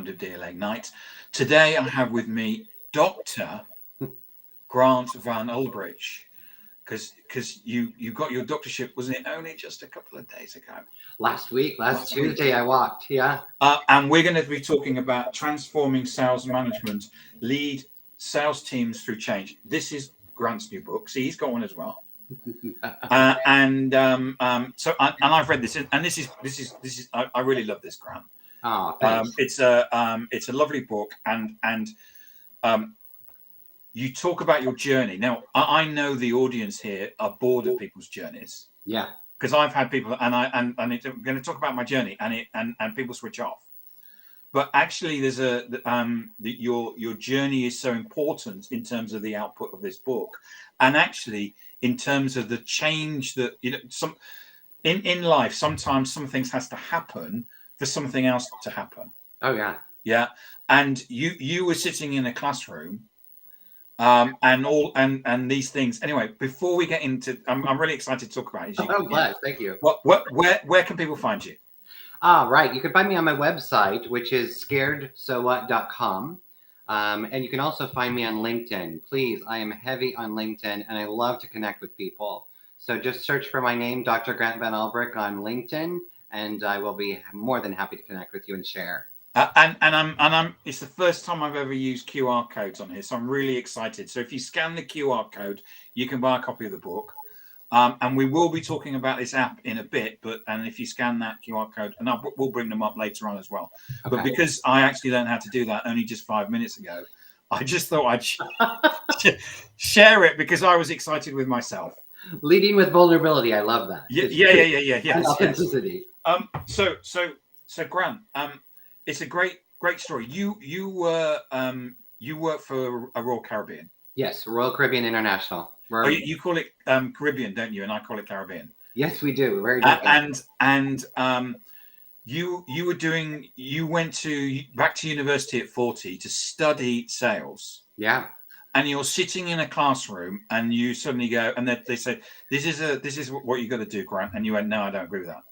round of DLA night. Today I have with me Dr. Grant Van Ulbrich, because you got your doctorship, wasn't it, only just a couple of days ago? Last Tuesday I walked, yeah. And we're going to be talking about transforming sales management, lead sales teams through change. This is Grant's new book. See, he's got one as well. And I've read this, and this is I really love this, Grant. Oh, thanks. It's a lovely book, and you talk about your journey. Now, I know the audience here are bored of people's journeys. Yeah. Because I've had people, and I'm going to talk about my journey, and people switch off. But actually, there's your journey is so important in terms of the output of this book, and actually in terms of the change that some in life. Sometimes some things has to happen for something else to happen. Oh yeah, yeah. And you were sitting in a classroom, and these things. Anyway, before we get into, I'm really excited to talk about it. Oh, glad. Thank you. Where can people find you? Right. You can find me on my website, which is scaredsowhat.com. And you can also find me on LinkedIn. Please, I am heavy on LinkedIn, and I love to connect with people. So just search for my name, Dr. Grant Van Ulbrich, on LinkedIn, and I will be more than happy to connect with you and share. I'm it's the first time I've ever used QR codes on here, so I'm really excited. So if you scan the QR code, you can buy a copy of the book. And we will be talking about this app in a bit, and if you scan that QR code, and we'll bring them up later on as well. Okay. But because I actually learned how to do that only just 5 minutes ago, I just thought I'd share it because I was excited with myself. Leading with vulnerability, I love that. Yeah. Authenticity. Yes. So Grant, it's a great story. You work for a Royal Caribbean. Yes, Royal Caribbean International. You call it Caribbean, don't you? And I call it Caribbean. Yes, we do. Very different. You went back to university at 40 to study sales. Yeah. And you're sitting in a classroom, and you suddenly go, and they say, "This is what you got to do, Grant." And you went, "No, I don't agree with that."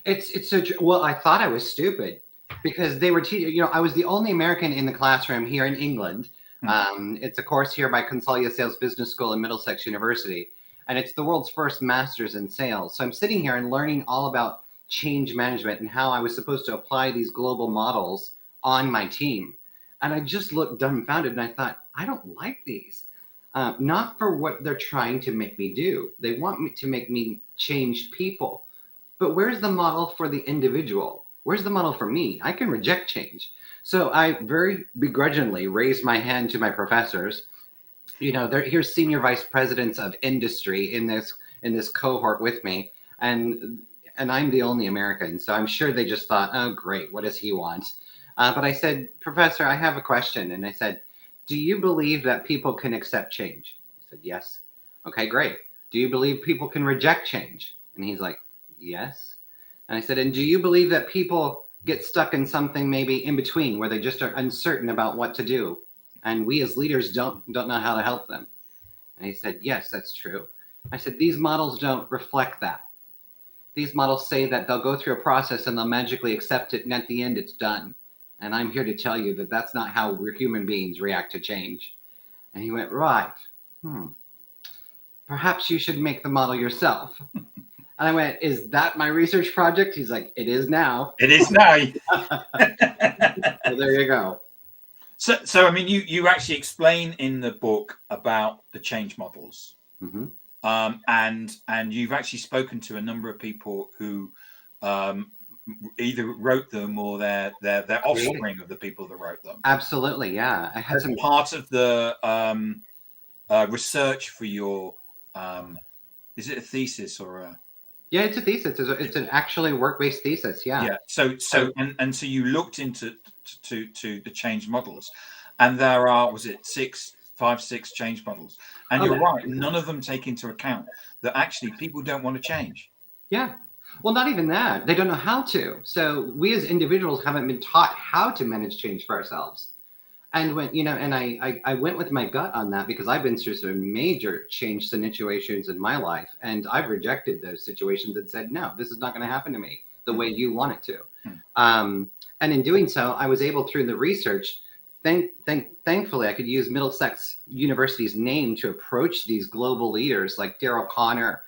It's so well. I thought I was stupid because they were teaching. I was the only American in the classroom here in England. It's a course here by Consalia Sales Business School in Middlesex University, and it's the world's first master's in sales. So I'm sitting here and learning all about change management and how I was supposed to apply these global models on my team. And I just looked dumbfounded, and I thought, I don't like these. Not for what they're trying to make me do. They want me to make me change people. But where's the model for the individual? Where's the model for me? I can reject change. So I very begrudgingly raised my hand to my professors. Here's senior vice presidents of industry in this cohort with me, and I'm the only American. So I'm sure they just thought, oh, great, what does he want? But I said, Professor, I have a question. And I said, do you believe that people can accept change? He said, yes. Okay, great. Do you believe people can reject change? And he's like, yes. And I said, and do you believe that people get stuck in something maybe in between where they just are uncertain about what to do, and we as leaders don't know how to help them? And he said, yes, that's true. I said, these models don't reflect that. These models say that they'll go through a process and they'll magically accept it, and at the end it's done. And I'm here to tell you that that's not how we're human beings react to change. And he went, right. Perhaps you should make the model yourself. And I went, is that my research project? He's like, it is now. It is now. So there you go. So I mean, you actually explain in the book about the change models. Mm-hmm. And you've actually spoken to a number of people who either wrote them or they're offspring of the people that wrote them. Absolutely, yeah. I had some part of the research for your is it a thesis or a? Yeah, it's a thesis. It's an actually work-based thesis. Yeah. Yeah. So you looked into the change models, and there are, was it 5, 6 change models? And you're right. None of them take into account that actually people don't want to change. Yeah. Well, not even that. They don't know how to. So we as individuals haven't been taught how to manage change for ourselves. And when, and I went with my gut on that because I've been through some major change situations in my life, and I've rejected those situations and said, no, this is not going to happen to me the way you want it to. And in doing so, I was able, through the research, thankfully, I could use Middlesex University's name to approach these global leaders like Daryl Conner.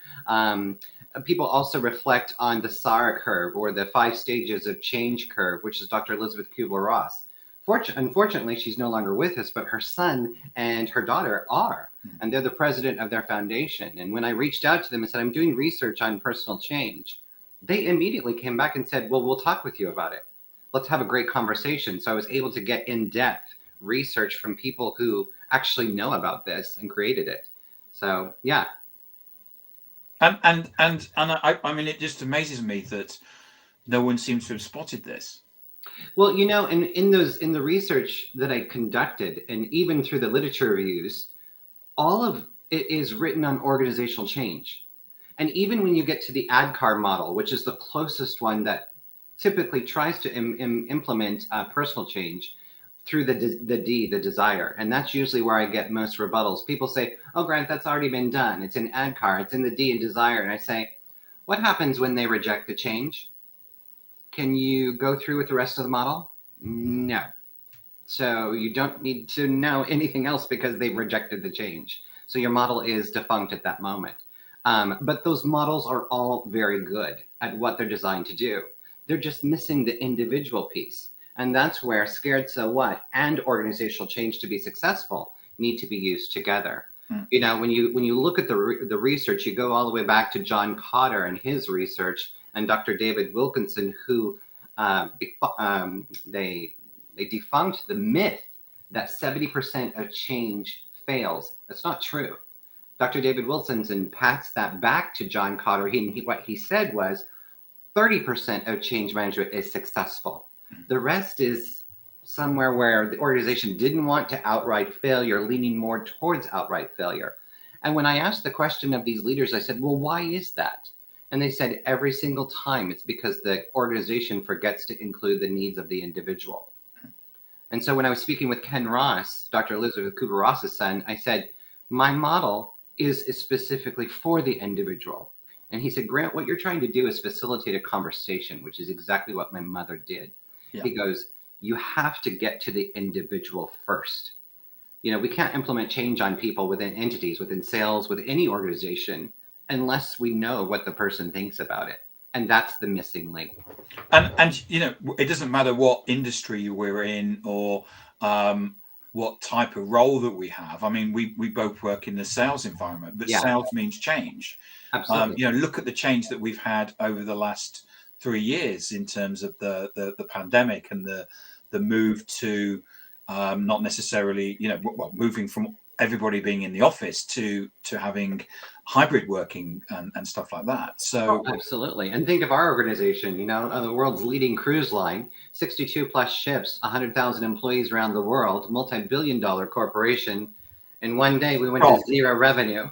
People also reflect on the SARA curve, or the 5 stages of change curve, which is Dr. Elizabeth Kubler-Ross. Unfortunately, she's no longer with us, but her son and her daughter are, and they're the president of their foundation. And when I reached out to them and said, I'm doing research on personal change, they immediately came back and said, well, we'll talk with you about it. Let's have a great conversation. So I was able to get in-depth research from people who actually know about this and created it. So, yeah. And I mean, it just amazes me that no one seems to have spotted this. Well, you know, in the research that I conducted, and even through the literature reviews, all of it is written on organizational change. And even when you get to the ADKAR model, which is the closest one that typically tries to implement personal change through the desire. And that's usually where I get most rebuttals. People say, oh, Grant, that's already been done. It's in ADKAR, it's in the D in desire. And I say, what happens when they reject the change? Can you go through with the rest of the model? No. So you don't need to know anything else because they've rejected the change. So your model is defunct at that moment. But those models are all very good at what they're designed to do. They're just missing the individual piece. And that's where Scared So What and organizational change to be successful need to be used together. You know, when you look at the research, you go all the way back to John Cotter and his research, and Dr. David Wilkinson, who they defunct the myth that 70% of change fails. That's not true. Dr. David Wilkinson pats that back to John Cotter. What he said was 30% of change management is successful. The rest is somewhere where the organization didn't want to outright failure, leaning more towards outright failure. And when I asked the question of these leaders, I said, well, why is that? And they said every single time it's because the organization forgets to include the needs of the individual. And so when I was speaking with Ken Ross, Dr. Elizabeth Kubler-Ross's son, I said, my model is specifically for the individual. And he said, Grant, what you're trying to do is facilitate a conversation, which is exactly what my mother did. Yeah. He goes, you have to get to the individual first. You know, we can't implement change on people within entities, within sales, with any organization, unless we know what the person thinks about it. And that's the missing link. And you know, it doesn't matter what industry we're in or what type of role that we have. I mean, we both work in the sales environment, but sales means change. Absolutely. You know, look at the change that we've had over the last 3 years in terms of the pandemic and the move to not necessarily, you know, moving from everybody being in the office to having hybrid working and stuff like that. So absolutely. And think of our organization, you know, the world's leading cruise line, 62 plus ships, 100,000 employees around the world, multi-billion-dollar corporation. And one day we went to zero revenue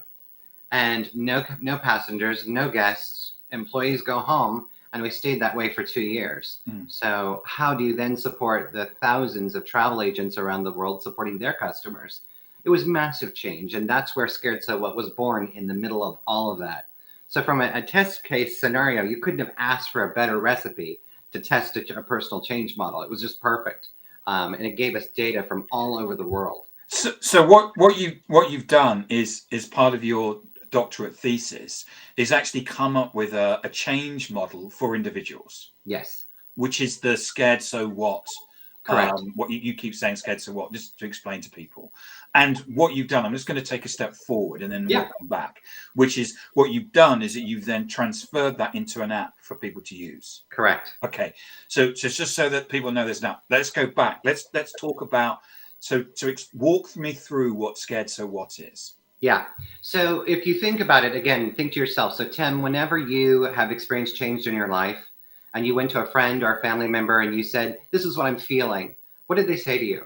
and no passengers, no guests, employees go home. And we stayed that way for 2 years. So how do you then support the thousands of travel agents around the world supporting their customers? It was massive change. And that's where Scared So What was born, in the middle of all of that. So from a test case scenario, you couldn't have asked for a better recipe to test a personal change model. It was just perfect. And it gave us data from all over the world. So what you've done is part of your doctorate thesis is actually come up with a change model for individuals. Yes. Which is the Scared So What. Correct. What you keep saying, Scared So What, just to explain to people. And what you've done, I'm just going to take a step forward and then we'll come back, which is what you've done is that you've then transferred that into an app for people to use. Correct. Okay. So just so that people know there's now, let's go back. Let's talk about, walk me through what Scared So What is. Yeah. So if you think about it, again, think to yourself. So Tim, whenever you have experienced change in your life and you went to a friend or a family member and you said, this is what I'm feeling, what did they say to you?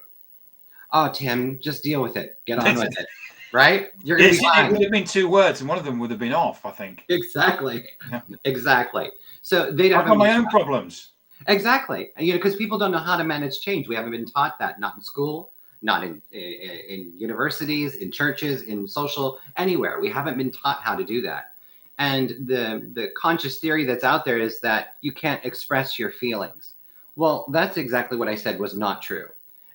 Oh, Tim, just deal with it. Get on with it. Right? You're going to be fine. It would have been 2 words and one of them would have been off, I think. Exactly. Yeah. Exactly. So they'd have my own problems. Exactly. You know, because people don't know how to manage change. We haven't been taught that, not in school, not in universities, in churches, in social, anywhere. We haven't been taught how to do that. And the conscious theory that's out there is that you can't express your feelings. Well, that's exactly what I said was not true.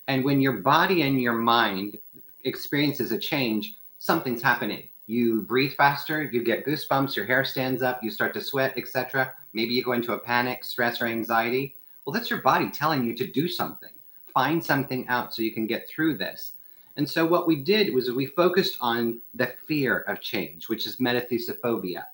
And when your body and your mind experiences a change, something's happening. You breathe faster, you get goosebumps, your hair stands up, you start to sweat, etc. Maybe you go into a panic, stress, or anxiety. Well, that's your body telling you to do something. Find something out so you can get through this. And so what we did was we focused on the fear of change, which is metaphysophobia.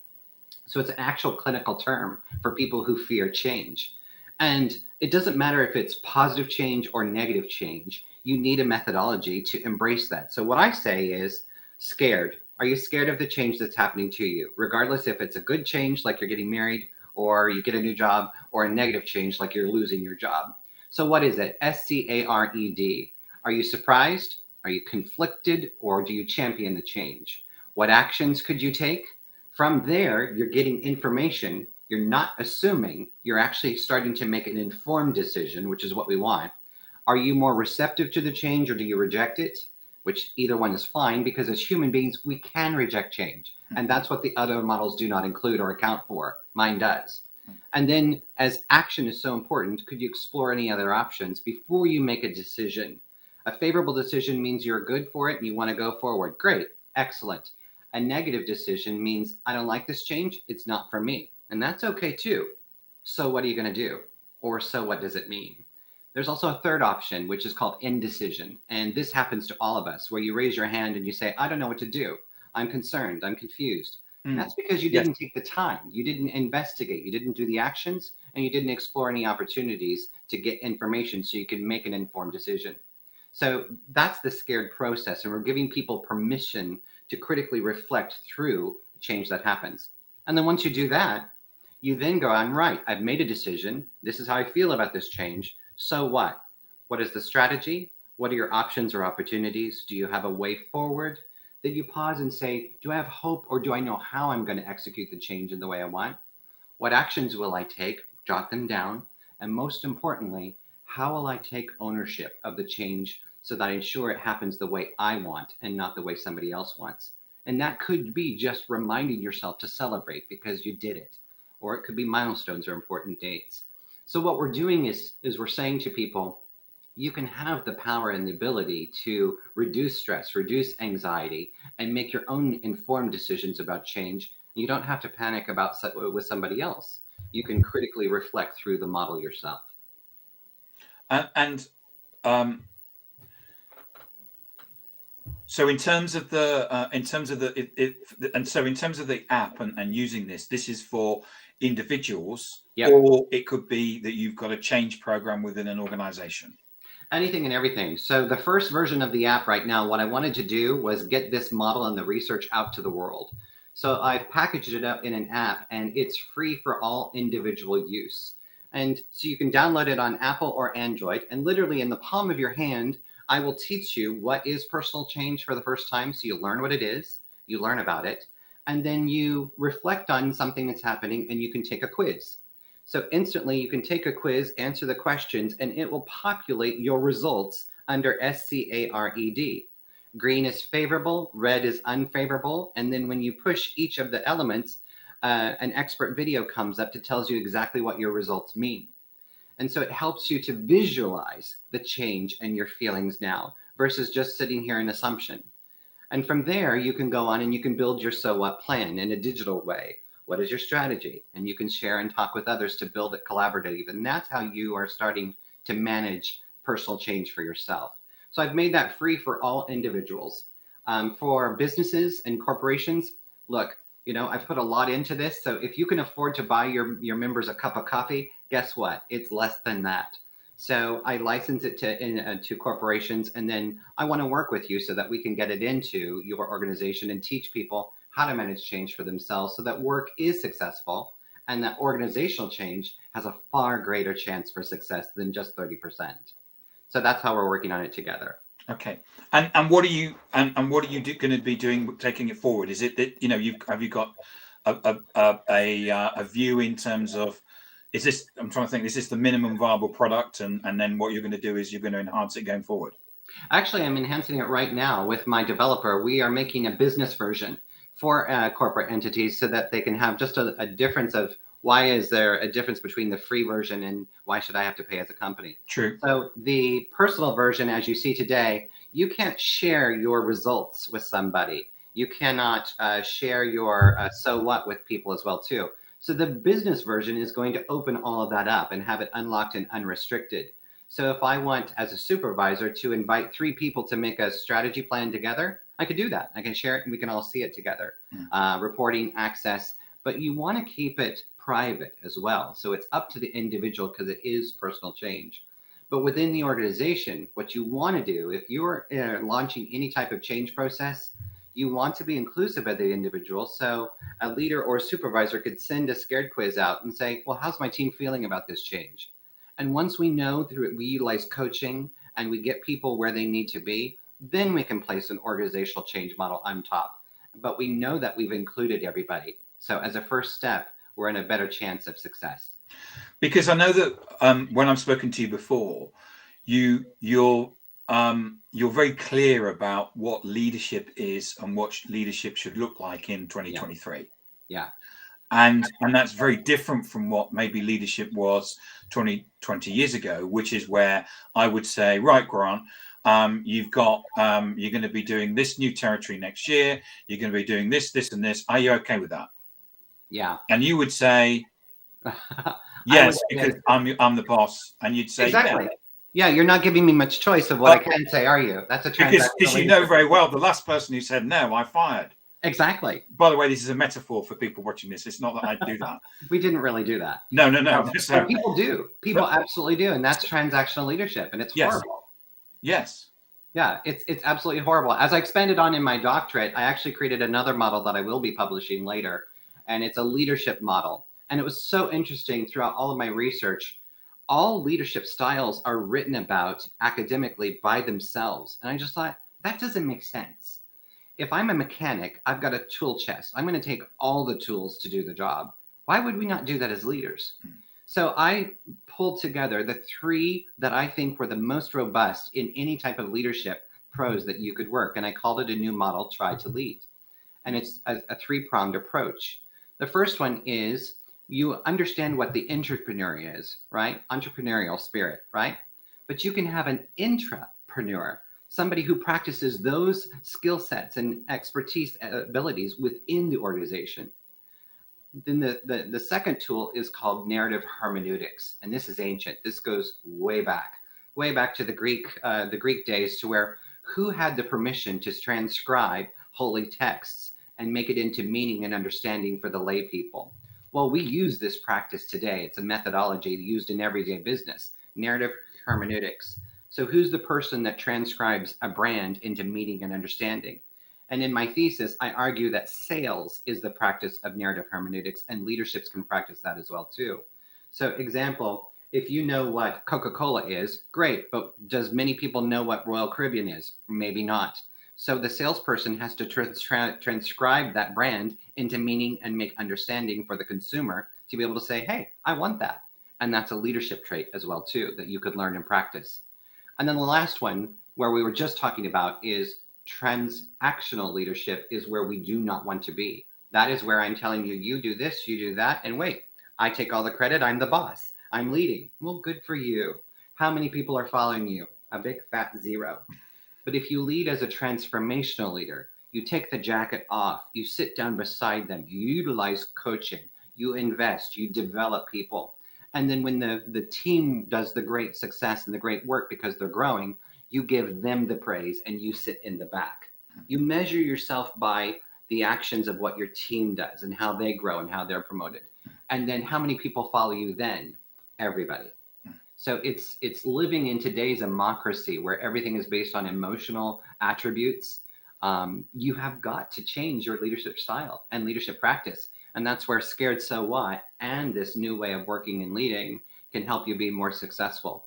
So it's an actual clinical term for people who fear change. And it doesn't matter if it's positive change or negative change. You need a methodology to embrace that. So what I say is scared. Are you scared of the change that's happening to you? Regardless if it's a good change, like you're getting married, or you get a new job, or a negative change, like you're losing your job. So what is it? SCARED. Are you surprised? Are you conflicted? Or do you champion the change? What actions could you take? From there, you're getting information. You're not assuming. You're actually starting to make an informed decision, which is what we want. Are you more receptive to the change or do you reject it? Which either one is fine, because as human beings, we can reject change. And that's what the other models do not include or account for. Mine does. And then, as action is so important, could you explore any other options before you make a decision? A favorable decision means you're good for it and you want to go forward. Great. Excellent. A negative decision means I don't like this change. It's not for me. And that's okay too. So what are you going to do? Or so what does it mean? There's also a third option, which is called indecision. And this happens to all of us, where you raise your hand and you say, I don't know what to do. I'm concerned. I'm confused. And that's because you didn't take the time. You didn't investigate. You didn't do the actions, and you didn't explore any opportunities to get information so you can make an informed decision. So that's the scared process. And we're giving people permission to critically reflect through the change that happens. And then once you do that, you then go, I'm right. I've made a decision. This is how I feel about this change. So what? What is the strategy? What are your options or opportunities? Do you have a way forward? Then you pause and say, do I have hope, or do I know how I'm going to execute the change in the way I want? What actions will I take? Jot them down. And most importantly, how will I take ownership of the change so that I ensure it happens the way I want and not the way somebody else wants? And that could be just reminding yourself to celebrate because you did it. Or it could be milestones or important dates. So what we're doing is we're saying to people, you can have the power and the ability to reduce stress, reduce anxiety, and make your own informed decisions about change. You don't have to panic about with somebody else. You can critically reflect through the model yourself. So in terms of the app and using this is for individuals, yep. Or it could be that you've got a change program within an organization. Anything and everything. So the first version of the app right now, what I wanted to do was get this model and the research out to the world. So I've packaged it up in an app, and it's free for all individual use. And so you can download it on Apple or Android, and literally in the palm of your hand, I will teach you what is personal change for the first time. So you learn what it is, you learn about it, and then you reflect on something that's happening, and you can take a quiz. So instantly you can take a quiz, answer the questions, and it will populate your results under SCARED. Green is favorable, red is unfavorable. And then when you push each of the elements, an expert video comes up that tells you exactly what your results mean. And so it helps you to visualize the change and your feelings now versus just sitting here in assumption. And from there, you can go on and you can build your so what plan in a digital way. What is your strategy? And you can share and talk with others to build it collaborative. And that's how you are starting to manage personal change for yourself. So I've made that free for all individuals. For businesses and corporations, look, I've put a lot into this. So if you can afford to buy your members a cup of coffee, guess what? It's less than that. So I license it to corporations, and then I want to work with you so that we can get it into your organization and teach people how to manage change for themselves so that work is successful and that organizational change has a far greater chance for success than just 30%. So that's how we're working on it together. Okay. And what are you going to be doing, taking it forward? Is it that, have you got a view in terms of, is this the minimum viable product, and then what you're going to do is you're going to enhance it going forward? Actually, I'm enhancing it right now with my developer. We are making a business version for corporate entities so that they can have just a difference of Why is there a difference between the free version and why should I have to pay as a company? True. So the personal version, as you see today, you can't share your results with somebody. You cannot share your so what with people as well too. So the business version is going to open all of that up and have it unlocked and unrestricted. So if I want, as a supervisor, to invite 3 people to make a strategy plan together, I could do that. I can share it and we can all see it together. Reporting, access, but you want to keep it private as well. So it's up to the individual because it is personal change. But within the organization, what you want to do, if you're launching any type of change process, you want to be inclusive of the individual. So a leader or a supervisor could send a scared quiz out and say, well, how's my team feeling about this change? And once we know through it, we utilize coaching and we get people where they need to be, then we can place an organizational change model on top. But we know that we've included everybody. So as a first step, we're in a better chance of success. Because I know that when I've spoken to you before, you're very clear about what leadership is and what leadership should look like in 2023. Yeah. And that's very different from what maybe leadership was 20 years ago, which is where I would say, right, Grant, you've got, you're going to be doing this new territory next year. You're going to be doing this, this, and this. Are you okay with that? Yeah. And you would say, yes, because I'm the boss. And you'd say, exactly. Yeah, you're not giving me much choice of what I can say, are you? That's a because you know very well the last person who said no, I fired. Exactly. By the way, this is a metaphor for people watching this. It's not that I do that. We didn't really do that. No. So people do. People absolutely do. And that's transactional leadership. And it's horrible. Yes. Yeah, it's absolutely horrible. As I expanded on in my doctorate, I actually created another model that I will be publishing later. And it's a leadership model. And it was so interesting throughout all of my research. All leadership styles are written about academically by themselves. And I just thought, that doesn't make sense. If I'm a mechanic, I've got a tool chest. I'm going to take all the tools to do the job. Why would we not do that as leaders? So I pulled together the 3 that I think were the most robust in any type of leadership pros that you could work. And I called it a new model, Try to Lead. And it's a 3-pronged approach. The first one is you understand what the entrepreneur is, right? Entrepreneurial spirit, right? But you can have an intrapreneur, somebody who practices those skill sets and expertise abilities within the organization. Then the second tool is called narrative hermeneutics. And this is ancient. This goes way back to the Greek days, to where who had the permission to transcribe holy texts and make it into meaning and understanding for the lay people. Well, we use this practice today. It's a methodology used in everyday business, narrative hermeneutics. So who's the person that transcribes a brand into meaning and understanding? And in my thesis, I argue that sales is the practice of narrative hermeneutics, and leaderships can practice that as well too. So example, if you know what Coca-Cola is, great, but does many people know what Royal Caribbean is? Maybe not. So the salesperson has to transcribe that brand into meaning and make understanding for the consumer to be able to say, hey, I want that. And that's a leadership trait as well too, that you could learn and practice. And then the last one, where we were just talking about, is transactional leadership, is where we do not want to be. That is where I'm telling you, you do this, you do that, and wait, I take all the credit, I'm the boss, I'm leading. Well, good for you. How many people are following you? A big fat 0. But if you lead as a transformational leader, you take the jacket off, you sit down beside them, you utilize coaching, you invest, you develop people. And then when the team does the great success and the great work because they're growing, you give them the praise and you sit in the back. You measure yourself by the actions of what your team does and how they grow and how they're promoted. And then how many people follow you then? Everybody. So it's living in today's democracy where everything is based on emotional attributes. You have got to change your leadership style and leadership practice. And that's where Scared So What and this new way of working and leading can help you be more successful.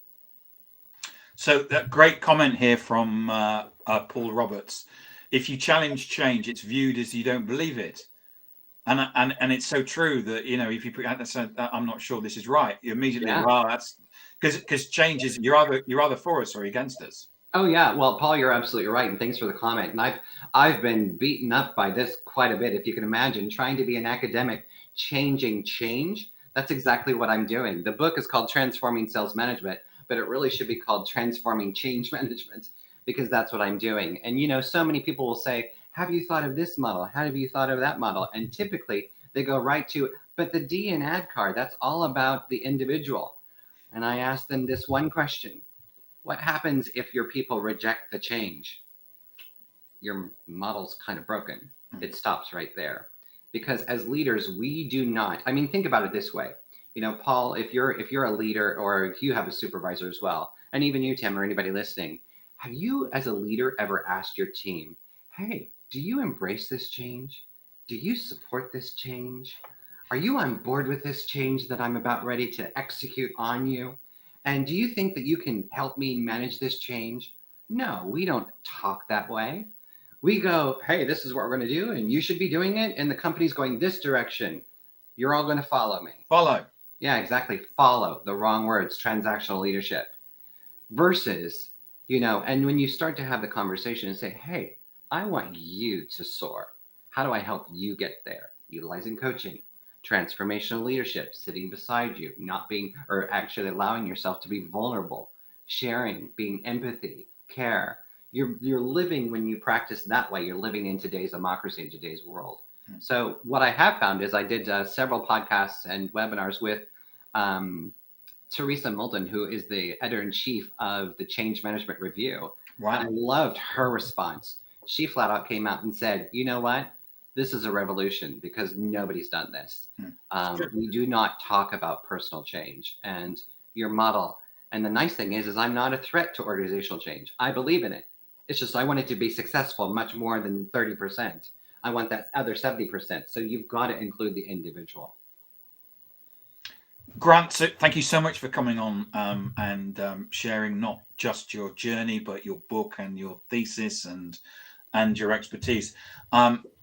So that great comment here from Paul Roberts. If you challenge change, it's viewed as you don't believe it. And it's so true that, you know, if you put out that, I'm not sure this is right, you immediately, well, that's because change is you're either for us or against us. Oh yeah, well, Paul, you're absolutely right, and thanks for the comment. And I've been beaten up by this quite a bit. If you can imagine, trying to be an academic, changing change, That's exactly what I'm doing. The book is called Transforming Sales Management, but it really should be called Transforming Change Management, because that's what I'm doing. And, you know, so many people will say, have you thought of this model? How have you thought of that model? And typically they go right to, but the D in ad card, that's all about the individual. And I ask them this one question: what happens if your people reject the change? Your model's kind of broken. It stops right there. Because as leaders, we do not, I mean, think about it this way. You know, Paul, if you're a leader, or if you have a supervisor as well, and even you, Tim, or anybody listening, have you as a leader ever asked your team, hey, do you embrace this change? Do you support this change? Are you on board with this change that I'm about ready to execute on you? And do you think that you can help me manage this change? No, we don't talk that way. We go, hey, this is what we're going to do, and you should be doing it, and the company's going this direction. You're all going to follow me. Follow. Yeah, exactly. Follow. The wrong words. Transactional leadership. Versus, you know, and when you start to have the conversation and say, hey, I want you to soar. How do I help you get there? Utilizing coaching, transformational leadership, sitting beside you, not being, or actually allowing yourself to be vulnerable, sharing, being empathy, care. You're living, when you practice that way, you're living in today's democracy, in today's world. So what I have found is I did several podcasts and webinars with Teresa Moulton, who is the editor-in-chief of the Change Management Review. Wow. And I loved her response. She flat out came out and said, you know what? This is a revolution, because nobody's done this. We do not talk about personal change and your model. And the nice thing is I'm not a threat to organizational change. I believe in it. It's just I want it to be successful much more than 30%. I want that other 70%. So you've got to include the individual. Grant, so thank you so much for coming on and sharing not just your journey, but your book and your thesis and your expertise.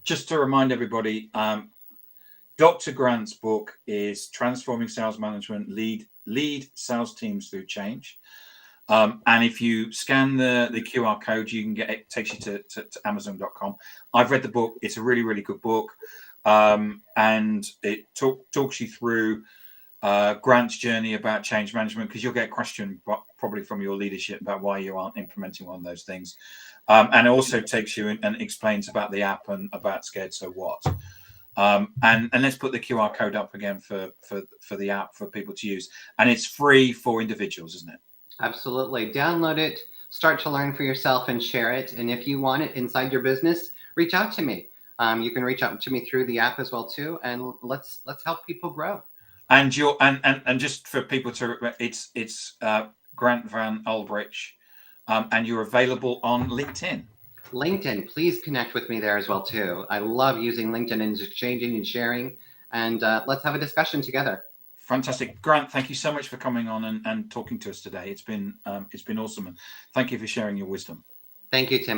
Just to remind everybody, Dr. Grant's book is Transforming Sales Management, Lead Sales Teams Through Change. And if you scan the QR code, you can get it, takes you to Amazon.com. I've read the book. It's a really, really good book. And it talks you through Grant's journey about change management, because you'll get a question probably from your leadership about why you aren't implementing one of those things. And it also takes you and explains about the app and about Scared So What. And let's put the QR code up again for the app for people to use. And it's free for individuals, isn't it? Absolutely. Download it, start to learn for yourself, and share it. And if you want it inside your business, reach out to me. You can reach out to me through the app as well too, and let's help people grow. And and just for people to, it's Grant Van Ulbrich, and you're available on LinkedIn. LinkedIn, please connect with me there as well too. I love using LinkedIn and exchanging and sharing, and let's have a discussion together. Fantastic. Grant, thank you so much for coming on and talking to us today. It's been awesome, and thank you for sharing your wisdom. Thank you, Tim.